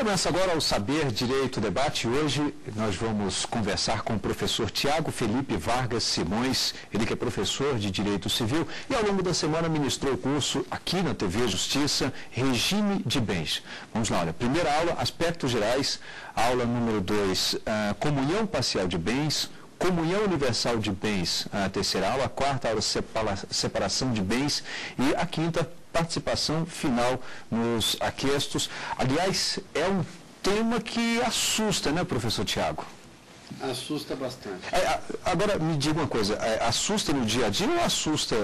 Começa agora o Saber Direito Debate. Hoje nós vamos conversar com o professor Tiago Felipe Vargas Simões, ele que é professor de Direito Civil e ao longo da semana ministrou o curso aqui na TV Justiça, Regime de Bens. Vamos lá, olha, primeira aula, aspectos gerais, aula número 2, comunhão parcial de bens, comunhão universal de bens, a terceira aula, a quarta aula, separação de bens e a quinta, participação final nos aquestos. Aliás, é um tema que assusta, né, professor Tiago? Assusta bastante. Agora, me diga uma coisa, assusta no dia a dia ou assusta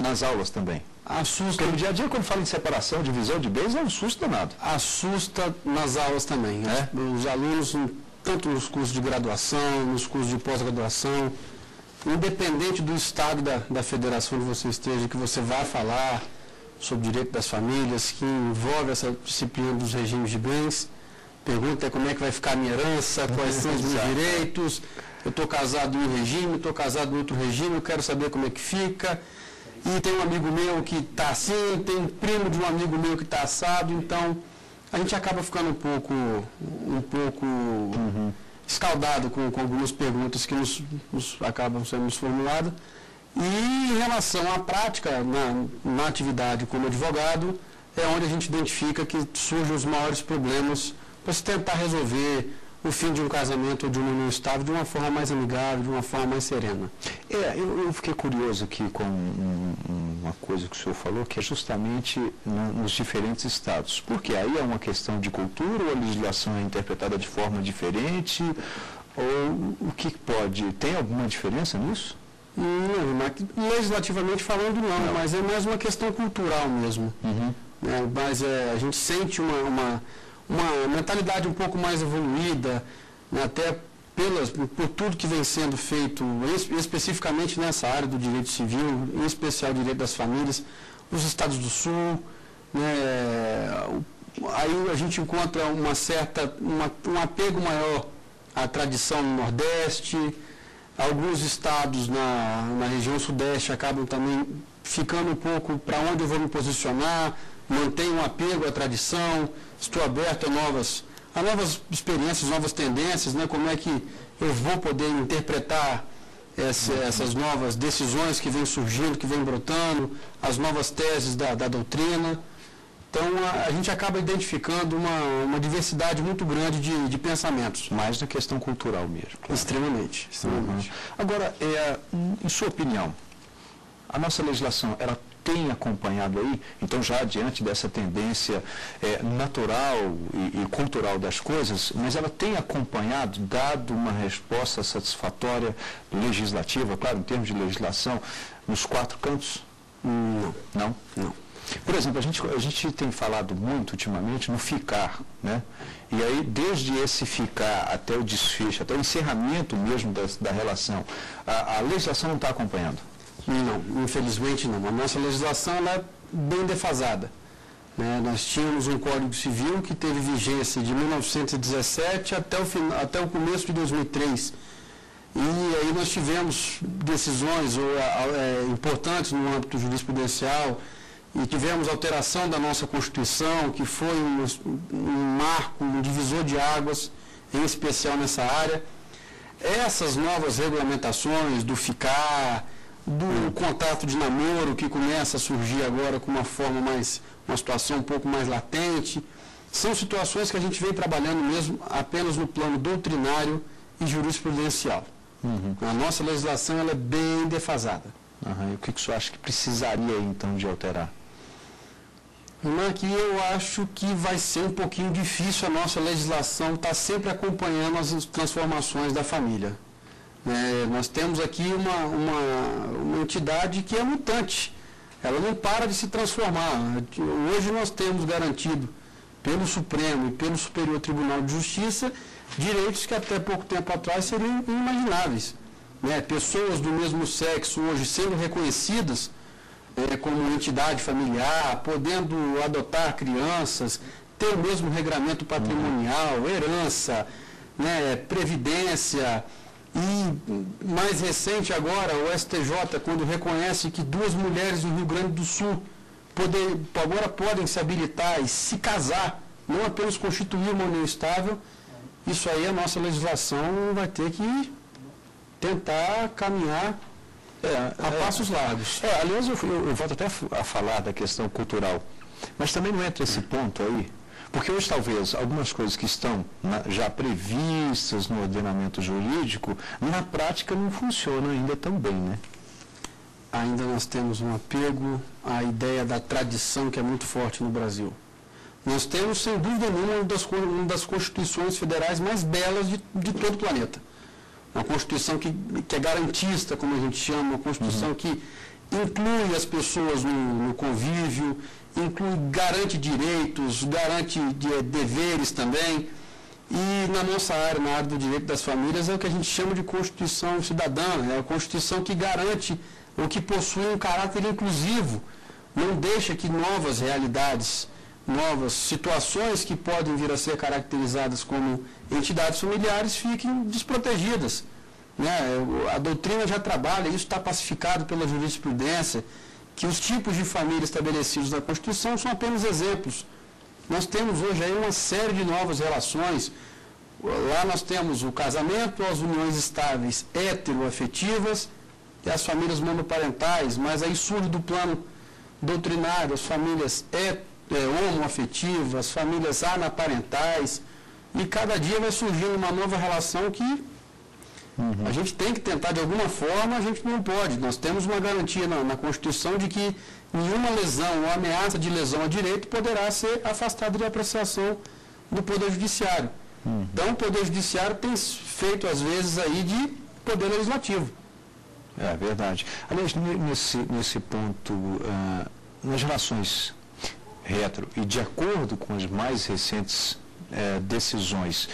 nas aulas também? Assusta. Porque no dia a dia, quando fala em separação, divisão de bens, é um susto danado. Assusta nas aulas também. Os alunos, tanto nos cursos de graduação, nos cursos de pós-graduação, independente do estado da federação onde você esteja, que você vai falar sobre direito das famílias, que envolve essa disciplina dos regimes de bens, pergunta é como é que vai ficar a minha herança, quais são os meus direitos, eu estou casado em um regime, estou casado em outro regime, eu quero saber como é que fica, e tem um amigo meu que está assim, tem um primo de um amigo meu que está assado, então a gente acaba ficando um pouco escaldado com algumas perguntas que acabam sendo formuladas. E em relação à prática, na atividade como advogado, é onde a gente identifica que surgem os maiores problemas para se tentar resolver o fim de um casamento ou de uma união estável de uma forma mais amigável, de uma forma mais serena. Eu fiquei curioso aqui com uma coisa que o senhor falou, que é justamente nos diferentes estados. Porque aí é uma questão de cultura, ou a legislação é interpretada de forma diferente, ou o que pode? Tem alguma diferença nisso? Não, legislativamente falando não, mas é mais uma questão cultural mesmo. Mas a gente sente uma mentalidade um pouco mais evoluída, né, até por tudo que vem sendo feito, especificamente nessa área do direito civil, em especial o direito das famílias, os estados do sul, né, aí a gente encontra um apego maior à tradição no Nordeste, alguns estados na região Sudeste acabam também ficando um pouco para onde eu vou me posicionar, mantenho um apego à tradição, estou aberto a novas experiências, novas tendências, né? Como é que eu vou poder interpretar essas novas decisões que vêm surgindo, que vêm brotando, as novas teses da doutrina. Então, a gente acaba identificando uma diversidade muito grande de pensamentos. Mais na questão cultural mesmo. Claro. Extremamente. Agora, em sua opinião, a nossa legislação, ela tem acompanhado aí, então já diante dessa tendência natural e cultural das coisas, mas ela tem acompanhado, dado uma resposta satisfatória legislativa, claro, em termos de legislação, nos 4 cantos? Não. Por exemplo, a gente tem falado muito ultimamente no ficar, né? E aí, desde esse ficar até o desfecho, até o encerramento mesmo da relação, a legislação não está acompanhando? Não, infelizmente não. A nossa legislação ela é bem defasada. Né? Nós tínhamos um Código Civil que teve vigência de 1917 até o começo de 2003. E aí nós tivemos decisões importantes no âmbito jurisprudencial e tivemos alteração da nossa Constituição, que foi um marco, um divisor de águas, em especial nessa área. Essas novas regulamentações do ficar, do contrato de namoro que começa a surgir agora com uma situação um pouco mais latente, são situações que a gente vem trabalhando mesmo apenas no plano doutrinário e jurisprudencial. A nossa legislação ela é bem defasada. E o que o senhor acha que precisaria então de alterar? Aqui eu acho que vai ser um pouquinho difícil a nossa legislação estar sempre acompanhando as transformações da família. Nós temos aqui uma entidade que é mutante, ela não para de se transformar. Hoje nós temos garantido pelo Supremo e pelo Superior Tribunal de Justiça direitos que até pouco tempo atrás seriam inimagináveis. Pessoas do mesmo sexo hoje sendo reconhecidas como entidade familiar, podendo adotar crianças, ter o mesmo regramento patrimonial, herança, previdência. E mais recente agora, o STJ, quando reconhece que 2 mulheres do Rio Grande do Sul agora podem se habilitar e se casar não apenas constituir uma união estável. Isso aí a nossa legislação vai ter que tentar caminhar a passos largos. Aliás, eu volto até a falar da questão cultural, mas também não entra esse ponto aí, porque hoje talvez algumas coisas que estão já previstas no ordenamento jurídico, na prática não funcionam ainda tão bem, né? Ainda nós temos um apego à ideia da tradição que é muito forte no Brasil. Nós temos, sem dúvida nenhuma, uma das constituições federais mais belas de todo o planeta. Uma Constituição que é garantista, como a gente chama, uma Constituição que inclui as pessoas no convívio, garante direitos, garante deveres também. E na nossa área, na área do direito das famílias, é o que a gente chama de Constituição cidadã, é a Constituição que garante ou que possui um caráter inclusivo, não deixa que novas realidades, novas situações que podem vir a ser caracterizadas como entidades familiares fiquem desprotegidas. Né? A doutrina já trabalha, isso está pacificado pela jurisprudência, que os tipos de família estabelecidos na Constituição são apenas exemplos. Nós temos hoje aí uma série de novas relações. Lá nós temos o casamento, as uniões estáveis heteroafetivas e as famílias monoparentais, mas aí surge do plano doutrinário as famílias homoafetivas, famílias anaparentais, e cada dia vai surgindo uma nova relação que a gente tem que tentar de alguma forma, a gente não pode. Nós temos uma garantia na Constituição de que nenhuma lesão ou ameaça de lesão a direito poderá ser afastada de apreciação do Poder Judiciário. Então, o Poder Judiciário tem feito, às vezes, aí de Poder Legislativo. É verdade. Aliás, nesse ponto, nas relações retro e de acordo com as mais recentes decisões,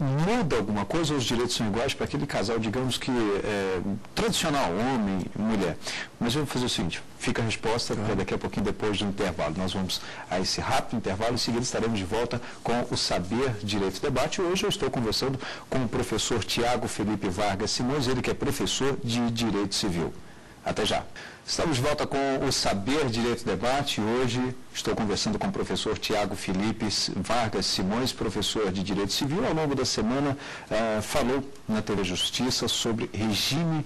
muda alguma coisa ou os direitos são iguais para aquele casal, digamos que tradicional, homem e mulher? Mas eu vou fazer o seguinte, fica a resposta para daqui a pouquinho, depois do intervalo. Nós vamos a esse rápido intervalo, em seguida estaremos de volta com o Saber Direito Debate. Hoje eu estou conversando com o professor Tiago Felipe Vargas Simões, ele que é professor de Direito Civil. Até já. Estamos de volta com o Saber Direito Debate. Hoje estou conversando com o professor Tiago Felipe Vargas Simões, professor de Direito Civil. Ao longo da semana falou na TV Justiça sobre regime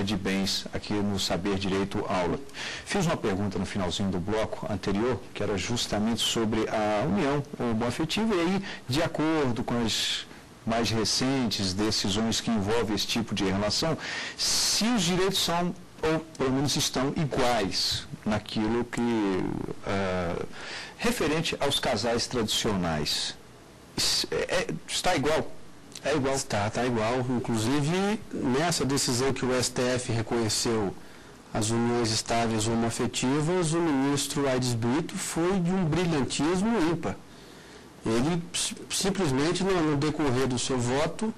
de bens aqui no Saber Direito Aula. Fiz uma pergunta no finalzinho do bloco anterior, que era justamente sobre a união homoafetiva, e aí, de acordo com as mais recentes decisões que envolvem esse tipo de relação, se os direitos são ou pelo menos estão iguais naquilo que referente aos casais tradicionais. Está igual? É igual? Está igual. Inclusive, nessa decisão que o STF reconheceu as uniões estáveis homoafetivas, o ministro Aires Brito foi de um brilhantismo ímpar. Ele simplesmente, no decorrer do seu voto,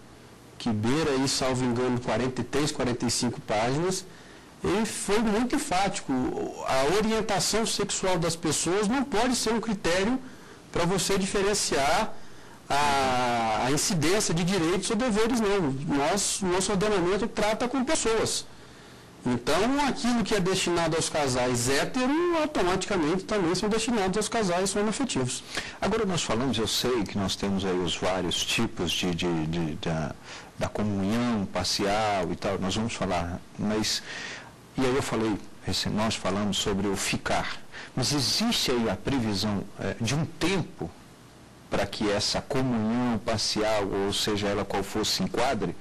que beira aí, salvo engano, 43, 45 páginas, ele foi muito enfático. A orientação sexual das pessoas não pode ser um critério para você diferenciar a incidência de direitos ou deveres, não. Nosso ordenamento trata com pessoas. Então, aquilo que é destinado aos casais héteros, automaticamente também são destinados aos casais homoafetivos. Agora nós falamos, eu sei que nós temos aí os vários tipos da comunhão parcial e tal, nós vamos falar, mas... E aí eu falei, nós falamos sobre o ficar, mas existe aí a previsão de um tempo para que essa comunhão parcial, ou seja, ela qual for, se enquadre?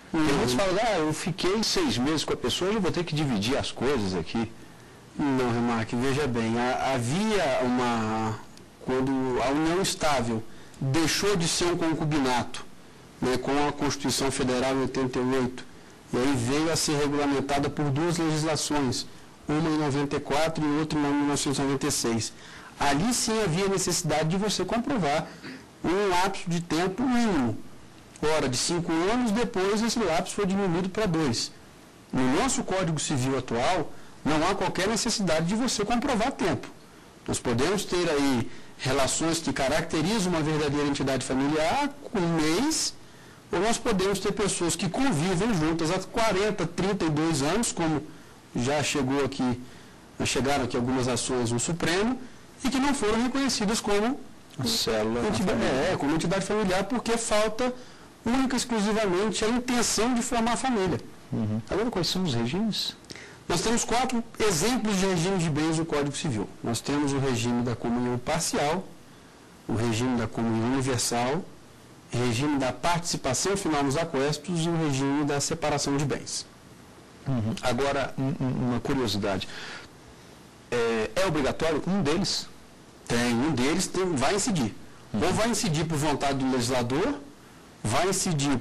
Porque você fala, eu fiquei 6 meses com a pessoa, eu vou ter que dividir as coisas aqui. Não, Remarque, veja bem, havia quando a união estável deixou de ser um concubinato, né, com a Constituição Federal em 88, e aí veio a ser regulamentada por 2 legislações, uma em 94 e outra em 1996. Ali sim havia necessidade de você comprovar um lapso de tempo mínimo. Ora, de 5 anos, depois esse lapso foi diminuído para 2. No nosso Código Civil atual, não há qualquer necessidade de você comprovar tempo. Nós podemos ter aí relações que caracterizam uma verdadeira entidade familiar com 1 mês, ou nós podemos ter pessoas que convivem juntas há 40, 32 anos, como já chegaram aqui algumas ações no Supremo, e que não foram reconhecidas como como entidade familiar, porque falta única e exclusivamente a intenção de formar a família. Agora, quais são os regimes? Nós temos 4 exemplos de regime de bens no Código Civil. Nós temos o regime da comunhão parcial, o regime da comunhão universal, o regime da participação final nos aquestos e o regime da separação de bens. Agora, uma curiosidade. É obrigatório um deles? Um deles vai incidir. Ou vai incidir por vontade do legislador, vai incidir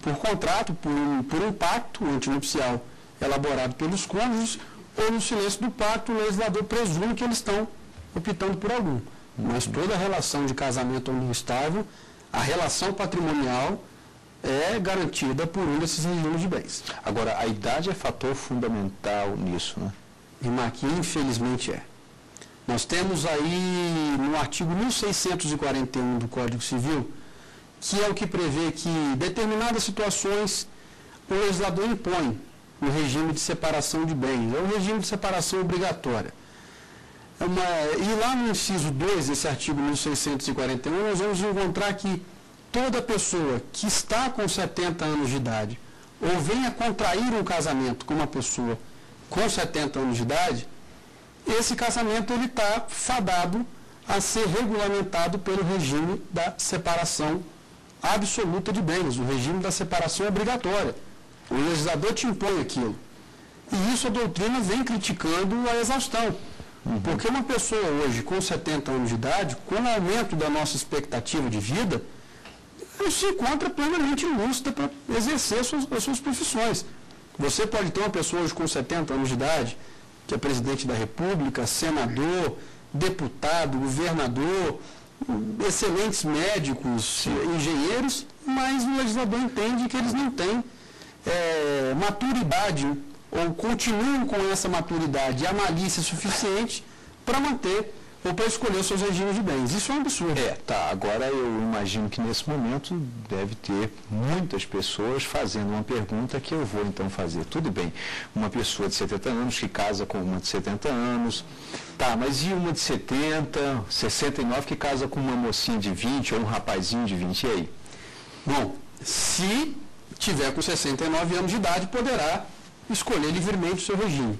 por contrato, por um pacto antinupcial elaborado pelos cônjuges, ou no silêncio do pacto, o legislador presume que eles estão optando por algum. Mas toda relação de casamento ou união estável, a relação patrimonial é garantida por um desses regimes de bens. Agora, a idade é fator fundamental nisso, né? E infelizmente é. Nós temos aí no artigo 1641 do Código Civil, que é o que prevê que em determinadas situações o legislador impõe o regime de separação de bens, é o regime de separação obrigatória. E lá no inciso 2 desse artigo 1641, nós vamos encontrar que toda pessoa que está com 70 anos de idade ou venha contrair um casamento com uma pessoa com 70 anos de idade, esse casamento ele está fadado a ser regulamentado pelo regime da separação absoluta de bens, o regime da separação obrigatória. O legislador te impõe aquilo. E isso a doutrina vem criticando a exaustão. Porque uma pessoa hoje com 70 anos de idade, com o aumento da nossa expectativa de vida, ela se encontra plenamente lúcida para exercer as suas profissões. Você pode ter uma pessoa hoje com 70 anos de idade, que é presidente da República, senador, deputado, governador, excelentes médicos, engenheiros, mas o legislador entende que eles não têm maturidade ou continuam com essa maturidade e a malícia suficiente para manter ou para escolher os seus regimes de bens. Isso é um absurdo. Agora eu imagino que nesse momento deve ter muitas pessoas fazendo uma pergunta que eu vou então fazer. Tudo bem, uma pessoa de 70 anos que casa com uma de 70 anos, mas e uma de 70, 69 que casa com uma mocinha de 20 ou um rapazinho de 20, e aí? Bom, se tiver com 69 anos de idade, poderá escolher livremente o seu regime.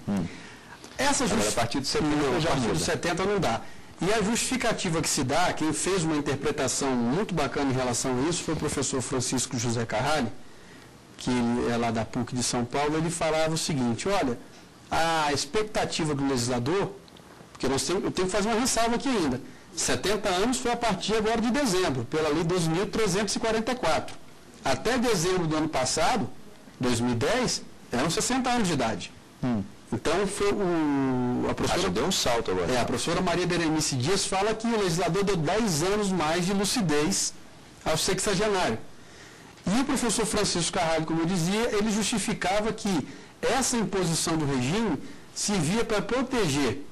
Agora, a partir de 70 a partir de 70 não dá. E a justificativa que se dá, quem fez uma interpretação muito bacana em relação a isso, foi o professor Francisco José Carralho, que é lá da PUC de São Paulo. Ele falava o seguinte: olha, a expectativa do legislador, porque eu tenho que fazer uma ressalva aqui ainda, 70 anos foi a partir agora de dezembro, pela Lei 2.344. Até dezembro do ano passado, 2010, eram 60 anos de idade. Então, a professora... deu um salto agora. A professora Maria Berenice Dias fala que o legislador deu 10 anos mais de lucidez ao sexagenário. E o professor Francisco Carralho, como eu dizia, ele justificava que essa imposição do regime servia para proteger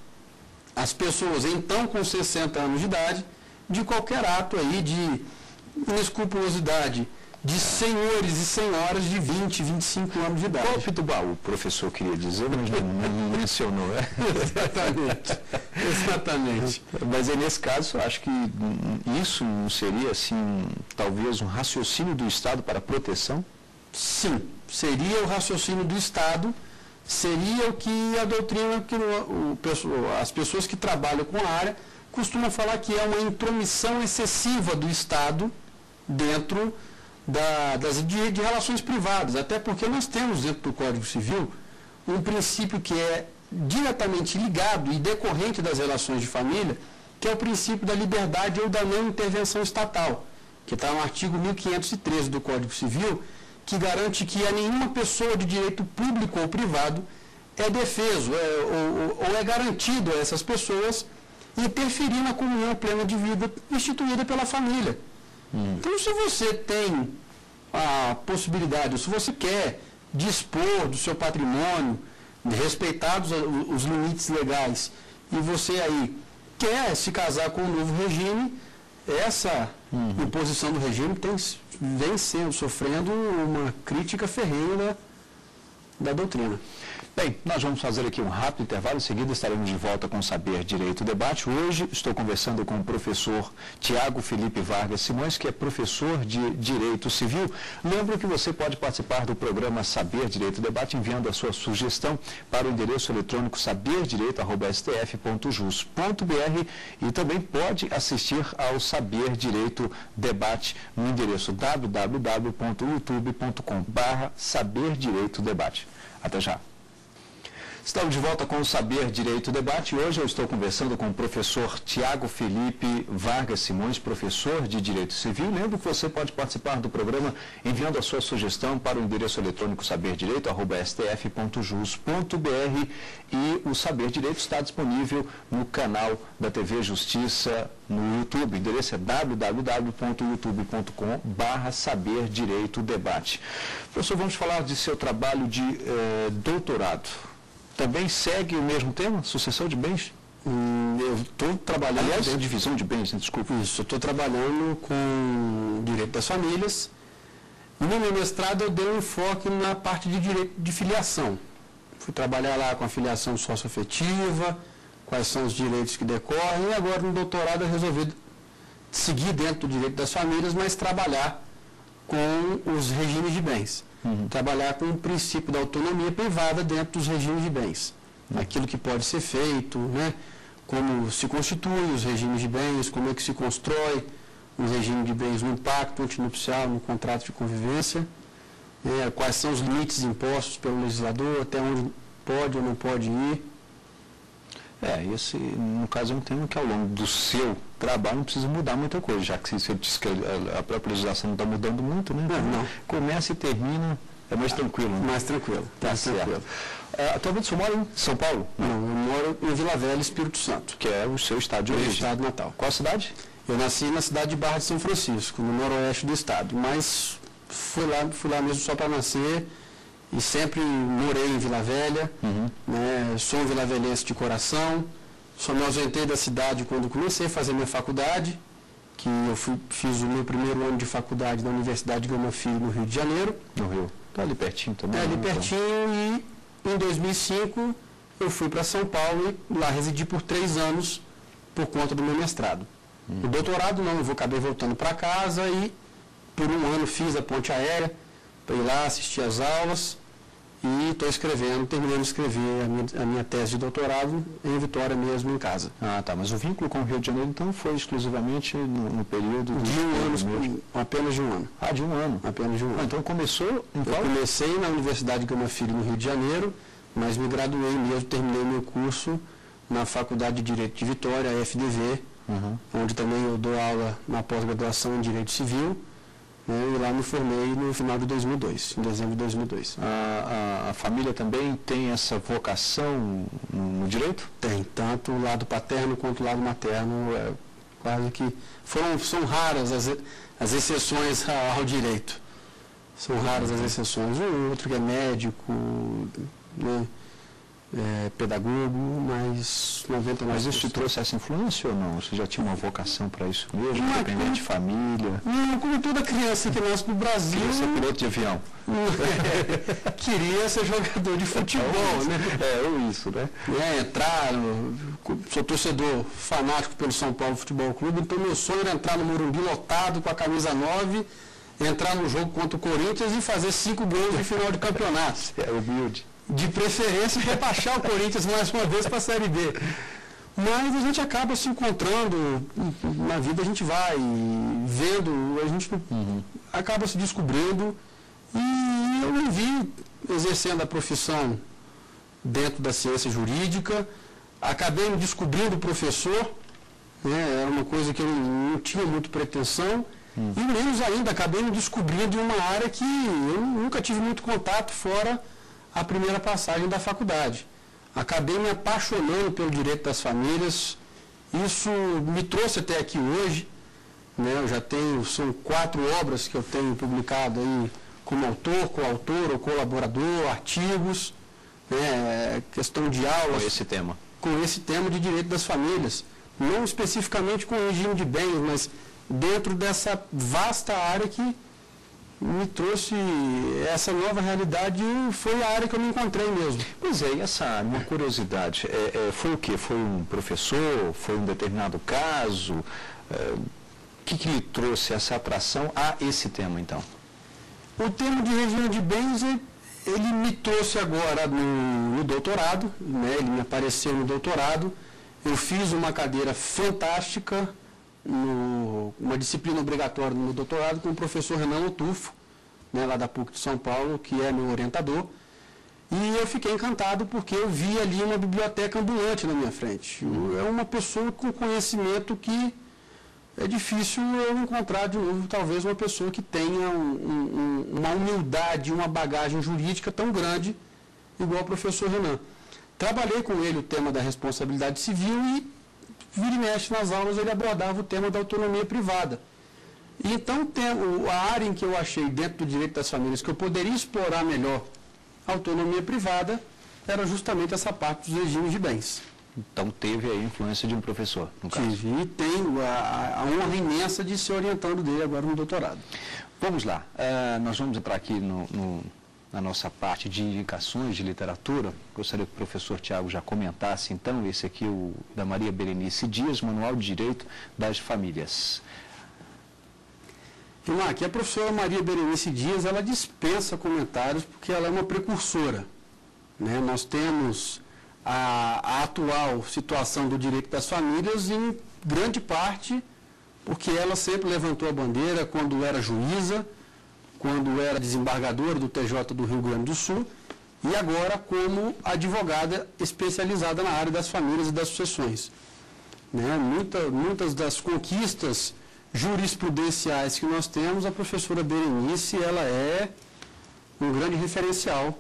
as pessoas, então com 60 anos de idade, de qualquer ato aí de inescrupulosidade, de senhores e senhoras de 20, 25 anos de idade. Golpe do baú, o professor queria dizer, mas não mencionou. Exatamente. Mas aí, nesse caso, eu acho que isso não seria, assim, talvez um raciocínio do Estado para proteção? Sim, seria o raciocínio do Estado, seria o que a doutrina, as pessoas que trabalham com a área, costumam falar que é uma intromissão excessiva do Estado dentro de relações privadas, até porque nós temos dentro do Código Civil um princípio que é diretamente ligado e decorrente das relações de família, que é o princípio da liberdade ou da não intervenção estatal, que está no artigo 1513 do Código Civil, que garante que a nenhuma pessoa de direito público ou privado é defeso ou é garantido a essas pessoas interferir na comunhão plena de vida instituída pela família. Então, se você tem a possibilidade, se você quer dispor do seu patrimônio, respeitados os limites legais, e você aí quer se casar com um novo regime, essa imposição do regime vem sofrendo uma crítica ferrenha da doutrina. Bem, nós vamos fazer aqui um rápido intervalo, em seguida estaremos de volta com o Saber Direito Debate. Hoje estou conversando com o professor Tiago Felipe Vargas Simões, que é professor de Direito Civil. Lembro que você pode participar do programa Saber Direito Debate enviando a sua sugestão para o endereço eletrônico saberdireito@stf.jus.br e também pode assistir ao Saber Direito Debate no endereço www.youtube.com/saberdireitodebate. Até já. Estamos de volta com o Saber Direito Debate. Hoje eu estou conversando com o professor Tiago Felipe Vargas Simões, professor de Direito Civil. Lembro que você pode participar do programa enviando a sua sugestão para o endereço eletrônico saberdireito@stf.jus.br e o Saber Direito está disponível no canal da TV Justiça no YouTube. O endereço é www.youtube.com/saberdireitodebate. Professor, vamos falar de seu trabalho de doutorado. Também segue o mesmo tema, sucessão de bens? Eu estou trabalhando... Aliás, divisão de bens, desculpa. Isso, eu estou trabalhando com direito das famílias. No meu mestrado eu dei um enfoque na parte de direito de filiação. Fui trabalhar lá com a filiação socioafetiva, quais são os direitos que decorrem, e agora no doutorado eu resolvi seguir dentro do direito das famílias, mas trabalhar com os regimes de bens. Trabalhar com o princípio da autonomia privada dentro dos regimes de bens. Aquilo que pode ser feito, né? Como se constituem os regimes de bens, como é que se constrói um regime de bens no pacto antinupcial, no contrato de convivência, quais são os limites impostos pelo legislador, até onde pode ou não pode ir. Esse, no caso, é um tema que ao longo do seu trabalho não precisa mudar muita coisa, já que você disse que a própria legislação não está mudando muito, né? Não. Começa e termina, é mais tranquilo. Né? Mais tranquilo. Tá certo. Atualmente você mora em São Paulo? Não, eu moro em Vila Velha, Espírito Santo. Que é o seu estado de origem. Estado natal. Qual a cidade? Eu nasci na cidade de Barra de São Francisco, no noroeste do estado, mas fui lá mesmo só para nascer e sempre morei em Vila Velha, né? Sou um vilavelhense de coração, só me ausentei da cidade quando comecei a fazer minha faculdade, que eu fiz o meu primeiro ano de faculdade na Universidade Gama Filho, no Rio de Janeiro. No Rio. Está ali pertinho também. Ali pertinho, e em 2005 eu fui para São Paulo e lá residi por 3 anos por conta do meu mestrado. O doutorado não, eu acabei voltando para casa e por 1 ano fiz a ponte aérea para ir lá assistir às aulas e estou terminando de escrever a minha tese de doutorado em Vitória mesmo, em casa. Tá, mas o vínculo com o Rio de Janeiro então foi exclusivamente no período de 1 ano, apenas de 1 ano. De 1 ano? Apenas de 1 ano. Então começou em qual? Eu comecei na Universidade Gama Filho, no Rio de Janeiro, mas me graduei mesmo, terminei meu curso na Faculdade de Direito de Vitória, a FDV, onde também eu dou aula na pós-graduação em Direito Civil, e lá me formei no final de 2002, em dezembro de 2002. A família também tem essa vocação no direito? Tem, tanto o lado paterno quanto o lado materno, quase que são raras as exceções ao direito. São raras as exceções. Um outro que é médico, né? Pedagogo, mas 99%. Mas isso te trouxe essa influência ou não? Você já tinha uma vocação para isso mesmo, independente de família? Não, como toda criança que nasce no Brasil... Queria ser piloto de avião. Queria ser jogador de futebol, né? Ou isso, né? Sou torcedor fanático pelo São Paulo Futebol Clube, então meu sonho era entrar no Morumbi lotado com a camisa 9, entrar no jogo contra o Corinthians e fazer 5 gols no final de campeonato. Humilde. De preferência, rebaixar o Corinthians mais uma vez para a Série B. Mas a gente acaba se encontrando, na vida a gente vai vendo, a gente acaba se descobrindo, e eu me vi exercendo a profissão dentro da ciência jurídica, acabei me descobrindo professor, né, era uma coisa que eu não tinha muito pretensão, e menos ainda, acabei me descobrindo em uma área que eu nunca tive muito contato fora a primeira passagem da faculdade. Acabei me apaixonando pelo direito das famílias, isso me trouxe até aqui hoje, né? Eu já são 4 obras que eu tenho publicado aí como autor, coautor ou colaborador, artigos, né? Questão de aulas. Com esse tema de direito das famílias, não especificamente com o regime de bens, mas dentro dessa vasta área que me trouxe essa nova realidade e foi a área que eu me encontrei mesmo. Pois é, e uma curiosidade, foi o quê? Foi um professor? Foi um determinado caso? O que lhe trouxe essa atração a esse tema, então? O tema de regime de bens, ele me trouxe agora no doutorado, né? Ele me apareceu no doutorado. Eu fiz uma cadeira fantástica, uma disciplina obrigatória no doutorado com o professor Renan Lotufo, né, lá da PUC de São Paulo, que é meu orientador. E eu fiquei encantado porque eu vi ali uma biblioteca ambulante na minha frente. É uma pessoa com conhecimento que é difícil eu encontrar de novo, talvez uma pessoa que tenha uma humildade, uma bagagem jurídica tão grande, igual o professor Renan. Trabalhei com ele o tema da responsabilidade civil e, vira e mexe nas aulas, ele abordava o tema da autonomia privada. E então, a área em que eu achei dentro do direito das famílias que eu poderia explorar melhor a autonomia privada era justamente essa parte dos regimes de bens. Então teve aí a influência de um professor, no caso. Tive, e tenho a honra imensa de ser orientando dele agora no doutorado. Vamos lá, nós vamos entrar aqui na nossa parte de indicações de literatura. Gostaria que o professor Tiago já comentasse, então, esse aqui, o da Maria Berenice Dias, Manual de Direito das Famílias. Aqui a professora Maria Berenice Dias, ela dispensa comentários porque ela é uma precursora, né? Nós temos a atual situação do direito das famílias em grande parte porque ela sempre levantou a bandeira quando era juíza, quando era desembargadora do TJ do Rio Grande do Sul e agora como advogada especializada na área das famílias e das sucessões. Né? Muitas das conquistas jurisprudenciais que nós temos, a professora Berenice, ela é um grande referencial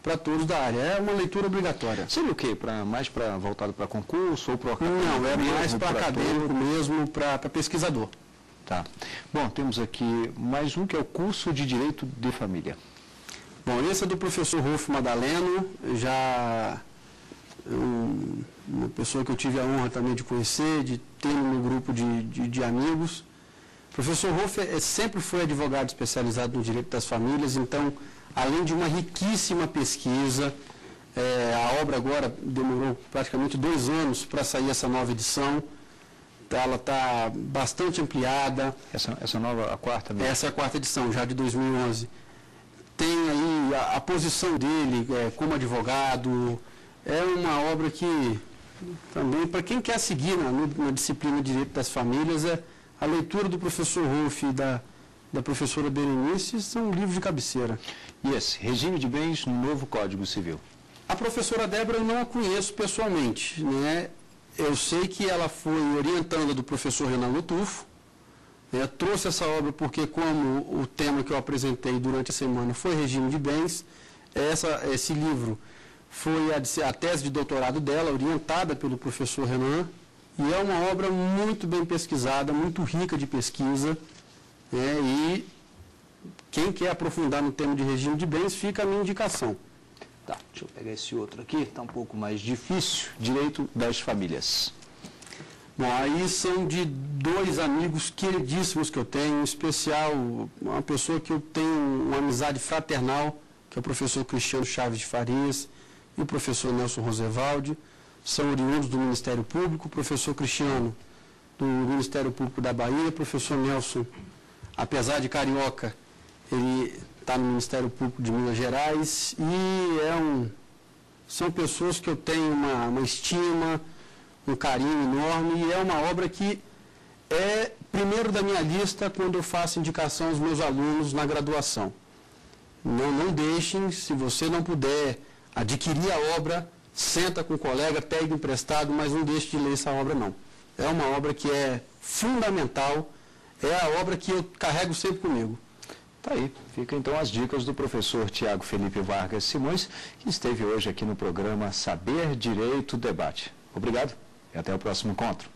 para todos da área. É uma leitura obrigatória. Seria o quê? Mais voltado para concurso ou para acadêmico? Não, é mais para acadêmico mesmo, para pesquisador. Tá. Bom, temos aqui mais um que é o curso de Direito de Família. Bom, esse é do professor Rolfo Madaleno, já uma pessoa que eu tive a honra também de conhecer, de ter no meu grupo de amigos. O professor Rolfo sempre foi advogado especializado no direito das famílias, então, além de uma riquíssima pesquisa, a obra agora demorou praticamente 2 anos para sair essa nova edição. Ela está bastante ampliada. Essa nova, a quarta mesmo? Essa é a 4ª edição, já de 2011. Tem aí a posição dele como advogado. É uma obra que, também, para quem quer seguir na disciplina de Direito das Famílias, a leitura do professor Rolf e da professora Berenice são livros de cabeceira. E esse, Regime de Bens no Novo Código Civil? A professora Débora eu não a conheço pessoalmente, né? Eu sei que ela foi orientanda do professor Renan Lotufo, né? Trouxe essa obra porque, como o tema que eu apresentei durante a semana foi regime de bens, esse livro foi a tese de doutorado dela, orientada pelo professor Renan, e é uma obra muito bem pesquisada, muito rica de pesquisa, né? E quem quer aprofundar no tema de regime de bens, fica a minha indicação. Tá, deixa eu pegar esse outro aqui, está um pouco mais difícil. Direito das Famílias. Bom, aí são de 2 amigos queridíssimos que eu tenho, em especial uma pessoa que eu tenho uma amizade fraternal, que é o professor Cristiano Chaves de Farias e o professor Nelson Rosevaldi. São oriundos do Ministério Público, o professor Cristiano do Ministério Público da Bahia, o professor Nelson, apesar de carioca, ele está no Ministério Público de Minas Gerais e são pessoas que eu tenho uma estima, um carinho enorme, e é uma obra que é primeiro da minha lista quando eu faço indicação aos meus alunos na graduação. Não deixem, se você não puder adquirir a obra, senta com o colega, pegue emprestado, mas não deixe de ler essa obra não. É uma obra que é fundamental, é a obra que eu carrego sempre comigo. Tá aí, fica então as dicas do professor Tiago Felipe Vargas Simões, que esteve hoje aqui no programa Saber Direito Debate. Obrigado e até o próximo encontro.